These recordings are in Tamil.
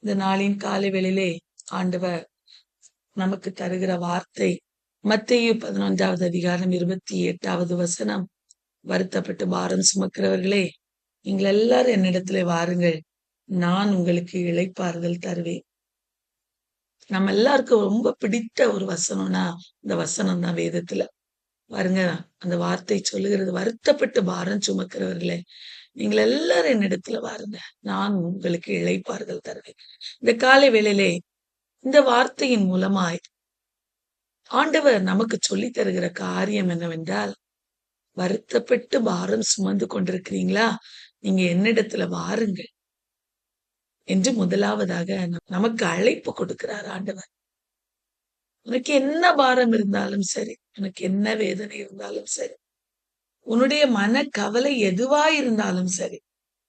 இந்த நாளின் காலை வேளையிலே ஆண்டவர் நமக்கு தருகிற வார்த்தை மத்தேயு 11வது அதிகாரம் 28வது வசனம். வருத்தப்பட்டு பாரம் சுமக்கிறவர்களே, நீங்கள் எல்லாரும் என்னிடத்திலே வாருங்கள், நான் உங்களுக்கு இளைப்பாறுதல் தருவேன். நம்ம எல்லாருக்கும் ரொம்ப பிடித்த ஒரு வசனம்னா இந்த வசனம் தான் வேதத்துல. பாருங்க, அந்த வார்த்தை சொல்லுகிறது, வருத்தப்பட்டு பாரம் சுமக்கிறவர்களே, நீங்கள் எல்லாரும் என்னிடத்துல வாருங்க, நான் உங்களுக்கு இளைப்பாறுதல் தருவேன். இந்த காலை வேளையிலே இந்த வார்த்தையின் மூலமாய் ஆண்டவர் நமக்கு சொல்லி தருகிற காரியம் என்னவென்றால், வருத்தப்பட்டு பாரம் சுமந்து கொண்டிருக்கிறீங்களா, நீங்க என்னிடத்துல வாருங்கள் என்று முதலாவதாக நமக்கு அழைப்பு கொடுக்கிறார் ஆண்டவர். உனக்கு என்ன பாரம் இருந்தாலும் சரி, உனக்கு என்ன வேதனை இருந்தாலும் சரி, உன்னுடைய மன கவலை எதுவா இருந்தாலும் சரி,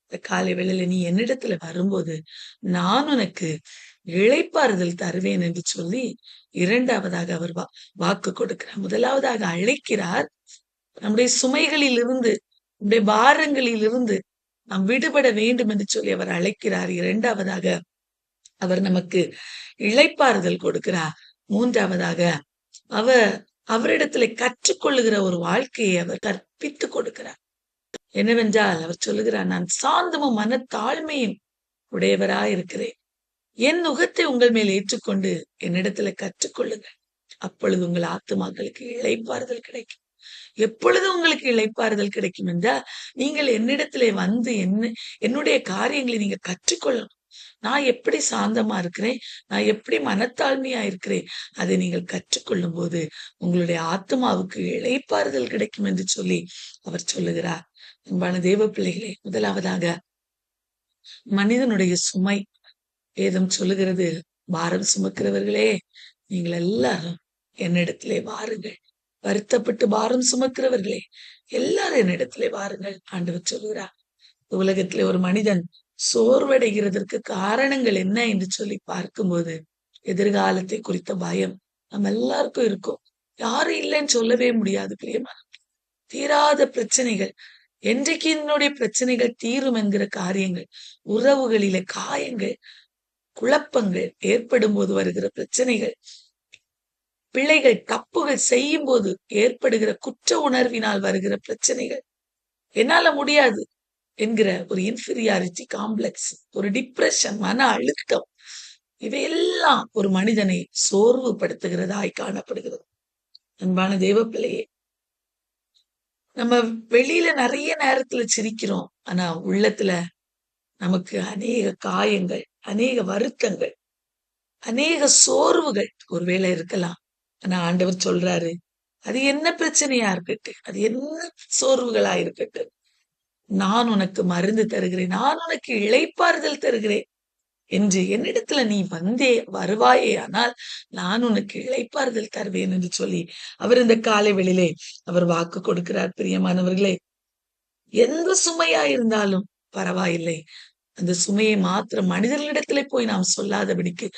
இந்த காலை வேளையில நீ என்னிடத்துல வரும்போது நான் உனக்கு இளைப்பாறுதல் தருவேன் என்று சொல்லி இரண்டாவதாக அவர் வாக்கு கொடுக்கிறார். முதலாவதாக அழைக்கிறார், நம்முடைய சுமைகளில் இருந்து, நம்முடைய பாரங்களில் இருந்து நாம் விடுபட வேண்டும் என்று சொல்லி அவர் அழைக்கிறார். இரண்டாவதாக அவர் நமக்கு இளைப்பாறுதல் கொடுக்கிறார். மூன்றாவதாக அவரிடத்துல கற்றுக்கொள்ளுகிற ஒரு வாழ்க்கையை அவர் கற்பித்து கொடுக்கிறார். என்னவென்றால் அவர் சொல்லுகிறார், நான் சாந்தமும் மனத்தாழ்மையும் உடையவராய் இருக்கிறேன், என் நுகத்தை உங்கள் மேல் ஏற்றுக்கொண்டு என்னிடத்துல கற்றுக்கொள்ளுங்கள், அப்பொழுது உங்கள் ஆத்துமாக்களுக்கு இளைப்பாறுதல் கிடைக்கும். எப்பொழுது உங்களுக்கு இளைப்பாறுதல் கிடைக்கும் என்றால், நீங்கள் என்னிடத்திலே வந்து என்னுடைய காரியங்களை நீங்க கற்றுக்கொள்ளணும். நான் எப்படி சாந்தமா இருக்கிறேன், நான் எப்படி மனத்தாழ்மையா இருக்கிறேன், அதை நீங்கள் கற்றுக்கொள்ளும் போது உங்களுடைய ஆத்மாவுக்கு இளைப்பாறுதல் கிடைக்கும் என்று சொல்லி அவர் சொல்லுகிறார். அன்பான தேவ பிள்ளைகளே, முதலாவதாக மனிதனுடைய சுமை வேதம் சொல்லுகிறது, பாரம் சுமக்கிறவர்களே, நீங்கள் எல்லாரும் என்னிடத்திலே வாருங்கள், வருத்தப்பட்டு பாரம் சுமக்கிறவர்களே எல்லாரும் என்னிடத்திலே வாருங்கள் ஆண்டவர் சொல்கிறார். உலகத்திலே ஒரு மனிதன் சோர்வடைகிறதற்கு காரணங்கள் என்ன என்று சொல்லி பார்க்கும்போது, எதிர்காலத்தை குறித்த பயம் நம்ம எல்லாருக்கும் இருக்கும். யாரும் இல்லைன்னு சொல்லவே முடியாது பிரியமான. தீராத பிரச்சனைகள், என்றைக்கு என்னுடைய பிரச்சனைகள் தீரும் என்கிற காரியங்கள், உறவுகளிலே காயங்கள், குழப்பங்கள் ஏற்படும் போது வருகிற பிரச்சனைகள், பிள்ளைகள் தப்புகள் செய்யும் போது ஏற்படுகிற குற்ற உணர்வினால் வருகிற பிரச்சனைகள், என்னால முடியாது என்கிற ஒரு இன்ஃபீரியாரிட்டி காம்ப்ளெக்ஸ், ஒரு டிப்ரெஷன், மன அழுத்தம், இவையெல்லாம் ஒரு மனிதனை சோர்வுபடுத்துகிறதாய் காணப்படுகிறது. அன்பான தேவ பிள்ளையே, நம்ம வெளியில நிறைய நேரத்துல சிரிக்கிறோம், ஆனா உள்ளத்துல நமக்கு அநேக காயங்கள், அநேக வருத்தங்கள், அநேக சோர்வுகள் ஒருவேளை இருக்கலாம். ஆனா ஆண்டவர் சொல்றாரு, அது என்ன பிரச்சனையா இருக்கட்டும், அது என்ன சோர்வுகளா இருக்கட்டும், நான் உனக்கு மருந்து தருகிறேன், நான் உனக்கு இளைப்பாறுதல் தருகிறேன் என்று என்னிடத்துல நீ வருவாயே ஆனால் நான் உனக்கு இளைப்பாறுதல் தருவேன் என்று சொல்லி அவர் இந்த காலை வேளையிலே அவர் வாக்கு கொடுக்கிறார். பிரியமானவர்களே, எந்த சுமையா இருந்தாலும் பரவாயில்லை, அந்த சுமையை மாத்திரம் மனிதர்களிடத்திலே போய் நாம் சொல்லாதபடிக்கு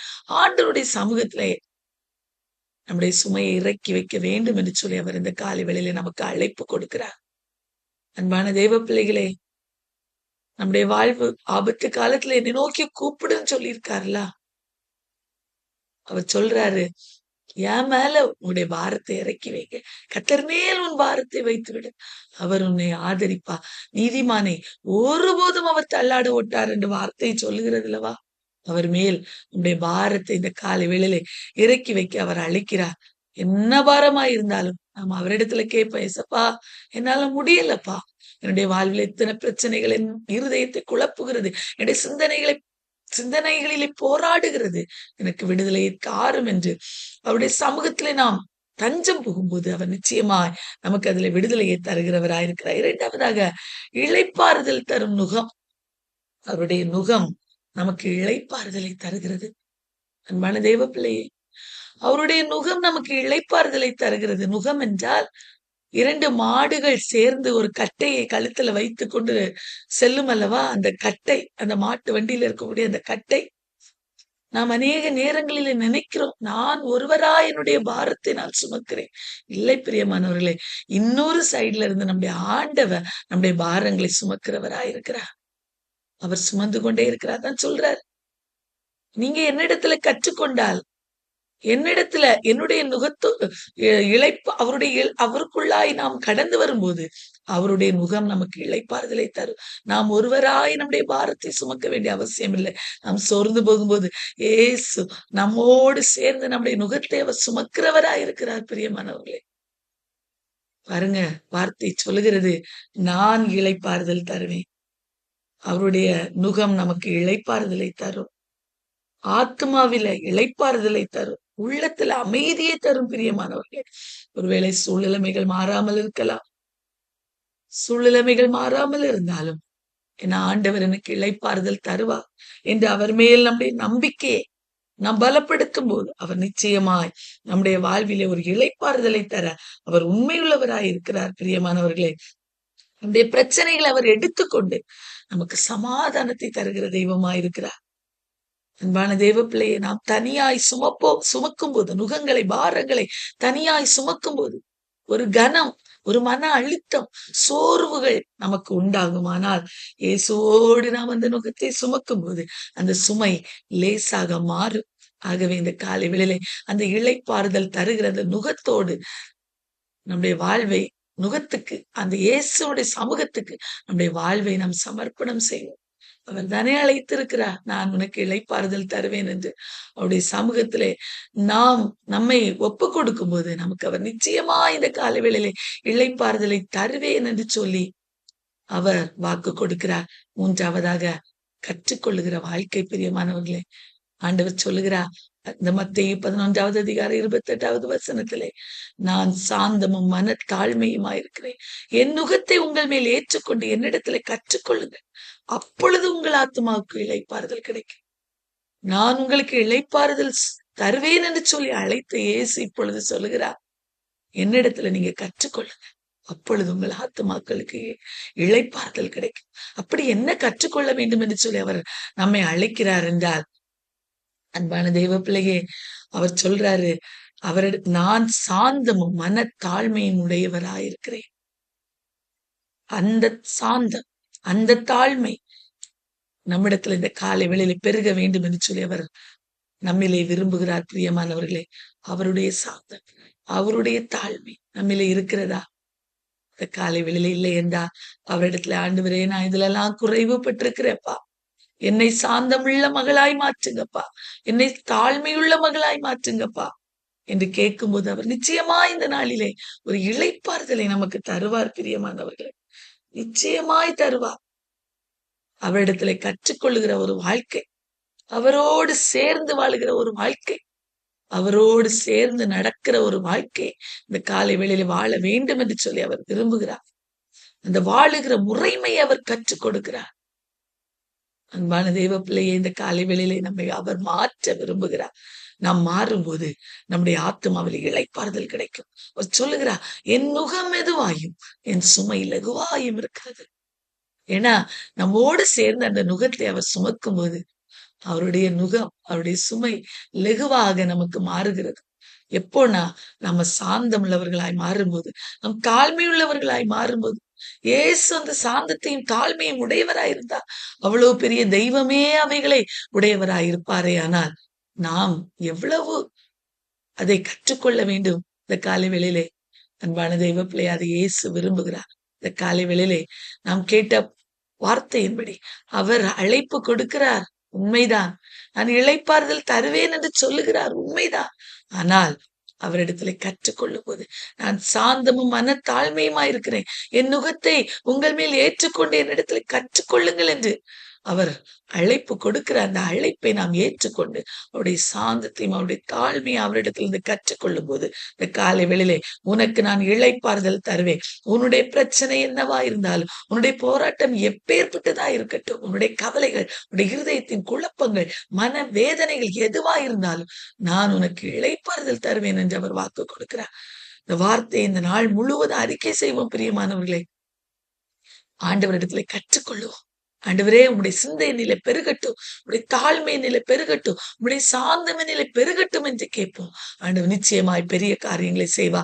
ஆண்டவருடைய சமூகத்திலே நம்முடைய சுமையை இறக்கி வைக்க வேண்டும் என்று சொல்லி அவர் இந்த காலை வேளையிலே நமக்கு அழைப்பு கொடுக்கிறார். அன்பான தேவ பிள்ளைகளே, நம்முடைய வாழ்வு ஆபத்து காலத்துல என்னை நோக்கி கூப்பிடுன்னு சொல்லியிருக்காருல. அவர் சொல்றாரு, என் மேல உன்னுடைய பாரத்தை இறக்கி வைக்க, கர்த்தர் மேல் உன் பாரத்தை வைத்து விடு, அவர் உன்னை ஆதரிப்பா, நீதிமானை ஒருபோதும் அவர் தள்ளாட ஓட்டார் என்று வார்த்தை சொல்லுகிறது அல்லவா. அவர் மேல் உன்னுடைய பாரத்தை இந்த காலை வேளையிலே இறக்கி வைக்க அவர் அழைக்கிறார். என்ன பாரமா இருந்தாலும் நாம் அவரிடத்துல கேட்போம், ஏசப்பா என்னால முடியலப்பா, என்னுடைய வாழ்வில் எத்தனை பிரச்சனைகள் என் இருதயத்தை குழப்புகிறது, என்னுடைய சிந்தனைகளிலே போராடுகிறது, எனக்கு விடுதலையை தாரும் என்று அவருடைய சமூகத்திலே நாம் தஞ்சம் புகும்போது அவர் நிச்சயமாய் நமக்கு அதுல விடுதலையை தருகிறவராயிருக்கிறார். இரண்டாவதாக இளைப்பாறுதல் தரும் நுகம். அவருடைய நுகம் நமக்கு இளைப்பாறுதலை தருகிறது. அன்பான தேவ பிள்ளையே, அவருடைய நுகம் நமக்கு இளைப்பாறுதலை தருகிறது. நுகம் என்றால் 2 மாடுகள் சேர்ந்து ஒரு கட்டையை கழுத்துல வைத்து கொண்டு செல்லும் அல்லவா, அந்த கட்டை, அந்த மாட்டு வண்டியில இருக்கக்கூடிய அந்த கட்டை. நாம் அநேக நேரங்களில நினைக்கிறோம், நான் ஒருவரா என்னுடைய பாரத்தை நான் சுமக்கிறேன். இல்லை பிரியமானவர்களே, இன்னொரு சைட்ல இருந்து நம்முடைய ஆண்டவர் நம்முடைய பாரங்களை சுமக்கிறவராயிருக்கிறார். அவர் சுமந்து கொண்டே இருக்கிறார் தான் சொல்றார். நீங்க என்னிடத்துல கற்றுக்கொண்டால், என்னிடத்துல என்னுடைய இளைப்பு அவருக்குள்ளாய் நாம் கடந்து வரும்போது அவருடைய முகம் நமக்கு இளைப்பாறுதலை தரும். நாம் ஒருவராய் நம்முடைய பாரத்தை சுமக்க வேண்டிய அவசியம் இல்லை. நாம் சோர்ந்து போகும்போது இயேசு நம்மோடு சேர்ந்து நம்முடைய நுகத்தை அவர் சுமக்கிறவராய் இருக்கிறார். பிரியமானவர்களே, பாருங்க, வார்த்தை சொல்லுகிறது, நான் இளைப்பாறுதல் தருவேன். அவருடைய நுகம் நமக்கு இளைப்பாறுதலை தரும். ஆத்மாவில இளைப்பாறுதலை தரும். உள்ளத்துல அமைதியை தரும். பிரியமானவர்களே, ஒருவேளை சூழ்நிலைமைகள் மாறாமல் இருக்கலாம். சூழ்நிலைமைகள் மாறாமல் இருந்தாலும் என் ஆண்டவர் எனக்கு இளைப்பாறுதல் தருவார் என்று அவர் மேல் நம்முடைய நம்பிக்கையை நாம் பலப்படுத்தும் போது அவர் நிச்சயமாய் நம்முடைய வாழ்விலே ஒரு இளைப்பாறுதலை தர அவர் உண்மையுள்ளவராய் இருக்கிறார். பிரியமானவர்களே, நம்முடைய பிரச்சனைகளை அவர் எடுத்துக்கொண்டு நமக்கு சமாதானத்தை தருகிற தெய்வமாய் இருக்கிறார். அன்பான தேவ பிள்ளையை, நாம் தனியாய் சுமக்கும் போது, நுகங்களை பாரங்களை தனியாய் சுமக்கும் போது ஒரு கனம், ஒரு மன அழுத்தம், சோர்வுகள் நமக்கு உண்டாகுமானால் இயேசுவோடு நாம் அந்த நுகத்தை சுமக்கும் போது அந்த சுமை லேசாக மாறும். ஆகவே இந்த காலை வேளையிலே அந்த இளைப்பாறுதல் தருகிற அந்த நுகத்தோடு நம்முடைய வாழ்வை, நுகத்துக்கு, அந்த இயேசுடைய சமூகத்துக்கு நம்முடைய வாழ்வை நாம் சமர்ப்பணம் செய்வோம். அவர் தானே அழைத்திருக்கிறார், நான் உனக்கு இளைப்பாறுதல் தருவேன் என்று. அவருடைய சமூகத்திலே நாம் நம்மை ஒப்பு கொடுக்கும் போது நமக்கு அவர் நிச்சயமா இந்த காலவேளையிலே இளைப்பாறுதலை தருவேன் என்று சொல்லி அவர் வாக்கு கொடுக்கிறார். மூன்றாவதாக, கற்றுக்கொள்ளுகிற வாழ்க்கை. பிரியமானவர்களே, ஆண்டவர் சொல்லுகிறார் இந்த மத்தேயு 11வது அதிகாரம் 28வது வசனத்திலே, நான் சாந்தமும் மன தாழ்மையுமாயிருக்கிறேன். என் நுகத்தை உங்கள் மேல் ஏற்றுக்கொண்டு என்னிடத்துல கற்றுக்கொள்ளுங்கள், அப்பொழுது உங்கள் ஆத்மாவுக்கு இளைப்பாறுதல் கிடைக்கும். நான் உங்களுக்கு இளைப்பாறுதல் தருவேன் என்று சொல்லி அழைத்த இயேசு இப்பொழுது சொல்லுகிறார், என்னிடத்துல நீங்க கற்றுக்கொள்ளுங்க, அப்பொழுது உங்கள் ஆத்மாக்களுக்கு இளைப்பாறுதல் கிடைக்கும். அப்படி என்ன கற்றுக்கொள்ள வேண்டும் என்று சொல்லி அவர் நம்மை அழைக்கிறார் என்றால், அன்பான தெய்வ பிள்ளையே, அவர் சொல்றாரு, நான் சாந்தமும் மன தாழ்மையும் உடையவராயிருக்கிறேன். அந்த சாந்தம், அந்த தாழ்மை நம்மிடத்துல இந்த காலை வேளையில பெருக வேண்டும் என்று சொல்லி அவர் நம்மிலே விரும்புகிறார். பிரியமானவர்களே, அவருடைய சாந்தம், அவருடைய தாழ்மை நம்மிலே இருக்கிறதா? இந்த காலை வேளையில இல்லை என்றா அவரிடத்துல, ஆண்டவரே, நான் இதுல எல்லாம் குறைவு பெற்றிருக்கிறேப்பா, என்னை சாந்தமுள்ள மகளாய் மாற்றுங்கப்பா, என்னை தாழ்மையுள்ள மகளாய் மாற்றுங்கப்பா என்று கேட்கும்போது அவர் நிச்சயமா இந்த நாளிலே ஒரு இளைப்பாறுதலை நமக்கு தருவார். பிரியமானவர்களே, நிச்சயமாய் தருவார். அவரிடத்துல கற்றுக்கொள்ளுகிற ஒரு வாழ்க்கை, அவரோடு சேர்ந்து வாழுகிற ஒரு வாழ்க்கை, அவரோடு சேர்ந்து நடக்கிற ஒரு வாழ்க்கை இந்த காலை வேளையில வாழ வேண்டும் என்று சொல்லி அவர் விரும்புகிறார். அந்த வாழுகிற முறைமையை அவர் கற்றுக் கொடுக்கிறார். அன்பான தெய்வ பிள்ளையை, இந்த காலை வேளையிலே நம்மை அவர் மாற்ற விரும்புகிறார். நாம் மாறும்போது நம்முடைய ஆத்மாவில் இளைப்பாறுதல் கிடைக்கும். அவர் சொல்லுகிறார், என் நுகம் மெதுவாயும் என் சுமை லகுவாயும் இருக்கிறது. ஏன்னா நம்மோடு சேர்ந்து அந்த நுகத்தை அவர் சுமக்கும் போது அவருடைய நுகம், அவருடைய சுமை லகுவாக நமக்கு மாறுகிறது. எப்போனா நம்ம சாந்தம் உள்ளவர்களாய் மாறும்போது, நம் தாழ்மை உள்ளவர்களாய் மாறும்போது. இயேசு அந்த சாந்தத்தையும் தாழ்மையும் உடையவராயிருந்தா அவ்வளவு பெரிய தெய்வமே அவைகளை உடையவராயிருப்பாரே. ஆனால் நாம் எவ்வளவு அதை கற்றுக்கொள்ள வேண்டும் இந்த காலை வேளையிலே. அன்பான தெய்வ பிள்ளை, அதை இயேசு விரும்புகிறார். இந்த காலை வேளையிலே நாம் கேட்ட வார்த்தையின்படி அவர் அழைப்பு கொடுக்கிறார், உண்மைதான். நான் இளைப்பாறுதல் தருவேன் என்று சொல்லுகிறார், உண்மைதான். ஆனால் அவரிடத்துல கற்றுக்கொள்ளும் போது, நான் சாந்தமும் மன தாழ்மையுமா இருக்கிறேன், என் நுகத்தை உங்கள் மேல் ஏற்றுக்கொண்டு என்னிடத்துல கற்றுக்கொள்ளுங்கள் என்று அவர் அழைப்பு கொடுக்கிற அந்த அழைப்பை நாம் ஏற்றுக்கொண்டு அவருடைய சாந்தத்தையும் அவருடைய தாழ்மையும் அவரிடத்திலிருந்து கற்றுக்கொள்ளும் போது, இந்த காலை வேளையிலே உனக்கு நான் இளைப்பாறுதல் தருவேன். உன்னுடைய பிரச்சனை என்னவா இருந்தாலும், உன்னுடைய போராட்டம் எப்பேற்பட்டதா இருக்கட்டும், உன்னுடைய கவலைகள், உன்னுடைய இருதயத்தின் குழப்பங்கள், மன வேதனைகள் எதுவா இருந்தாலும் நான் உனக்கு இளைப்பாறுதல் தருவேன் என்று அவர் வாக்கு கொடுக்கிறார். இந்த வார்த்தையை இந்த நாள் முழுவதும் அறிக்கை செய்வோம். பிரியமானவர்களே, ஆண்டவரிடத்துல கற்றுக்கொள்ளுவோம். ஆண்டவரே, உம்முடைய சிந்தை நிலை பெருகட்டும், உடைய தாழ்மை நிலை பெருகட்டும், உடைய சாந்தம நிலை பெருகட்டும் என்று கேட்போம். ஆண்டவர் நிச்சயமாய் பெரிய காரியங்களை செய்வா.